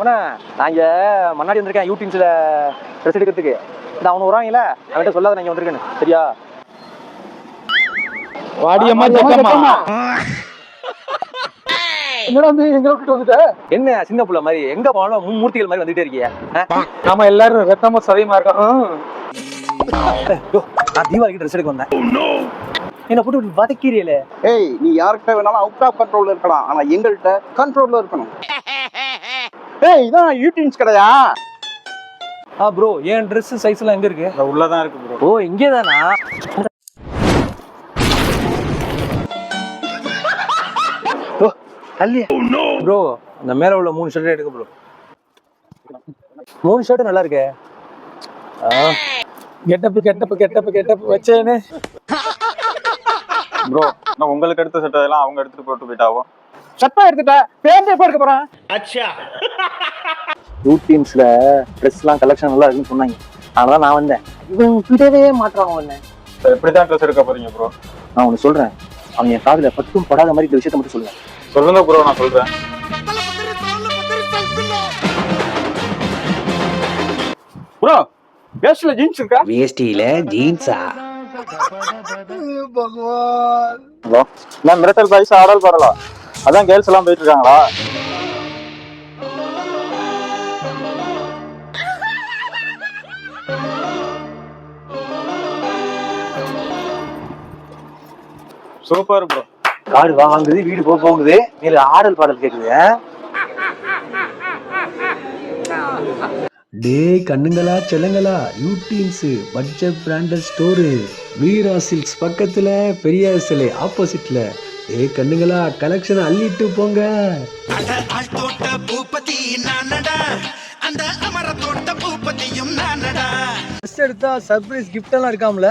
அவனை நான் இங்கே முன்னாடி வந்திருக்கேன் யூடியூப்ஸில் ட்ரெஸ் எடுக்கிறதுக்கு. இந்த அவனு வராங்கல்ல, அவன்கிட்ட சொல்லாத நான் இங்கே வந்திருக்கேன்னு, சரியா? வாடியம்மா ஜக்கம்மா. என்னடா எங்களை விட்டு வந்துட்ட? என்ன சின்ன புள்ள மாதிரி எங்க போனாலும் மூர்த்திகள் மாதிரி வந்துட்டே இருக்கிய? நாம எல்லாரும் ரத்தமா சதயமா இருக்கோம். நான் தீபாவளிக்கு ட்ரெஸ் எடுக்க வந்தேன். என்ன போட்டு வதக்கிறீல? ஏய், நீ யார்கிட்ட வேணாலும் அவுட் ஆஃப் கண்ட்ரோல்ல இருக்கலாம், ஆனா எங்கள்கிட்ட கண்ட்ரோல்ல இருக்கணும். ஏய், இதான் யூடியூப்ஸ் கடையா? ப்ரோ, என் ட்ரெஸ் சைஸ் எல்லாம் எங்க இருக்கு? உள்ளதான் இருக்கு ப்ரோ. ஓ, இங்கே தானா? ப்ரோ, இந்த மேல உள்ள 3 ஷர்ட் எடுக்க ப்ரோ. 3 ஷர்ட் நல்லா இருக்கு. கெட்டப்பு வச்சேனே ப்ரோ, நான் உங்களுக்கு எடுத்த சட்டை எல்லாம் அவங்க எடுத்துட்டு போட்டு போயிட்டாவோ. சட்டை எடுத்துட்ட, பேண்டே போட்டுக்க போறேன். அச்சா, யூடியூப்ஸ்ல ட்ரெஸ்லாம் கலெக்ஷன் நல்லா இருக்குன்னு சொன்னாங்க. அதனால நான் வந்தேன். இவன் விடவே மாட்டாங்க. உன்னை எப்படிதான் ட்ரெஸ் எடுக்க போறீங்க ப்ரோ? நான் ஒன்று சொல்றேன், அவன் என் காதுல பட்டும் படாத மாதிரி இந்த விஷயத்த மட்டும் சொல்லுவேன். சொல்லுங்க ப்ரோ, நான் சொல்றேன். ப்ரோ, வேஸ்ட்ல ஜீன்ஸ் இருக்கா? வேஸ்டில ஜீன்ஸா? பகவான். ஹலோ, நான் மிரட்டல் பாய்ஸ் ஆடல் பாடலாம். அதான் கேர்ள்ஸ் எல்லாம் போயிட்டு இருக்காங்களா? Super bro. காடு வாங்குது, வீடு போகுது, மேல ஆடல் பாடல் கேக்குது. டேய் கண்ணுங்களா செல்லுங்களா, யூடியூப்ஸ் பட்ஜெட் பிராண்டட் ஸ்டோரு, வீரா சில்க்ஸ் பக்கத்துல, பெரியார் சிலை ஆப்போசிட்ல. டேய் கண்ணுங்களா, கலெக்ஷன் அள்ளிட்டு போங்க. எடுத்தா சர்ப்ரைஸ் கிஃப்ட் எல்லாம் இருக்காம்ல?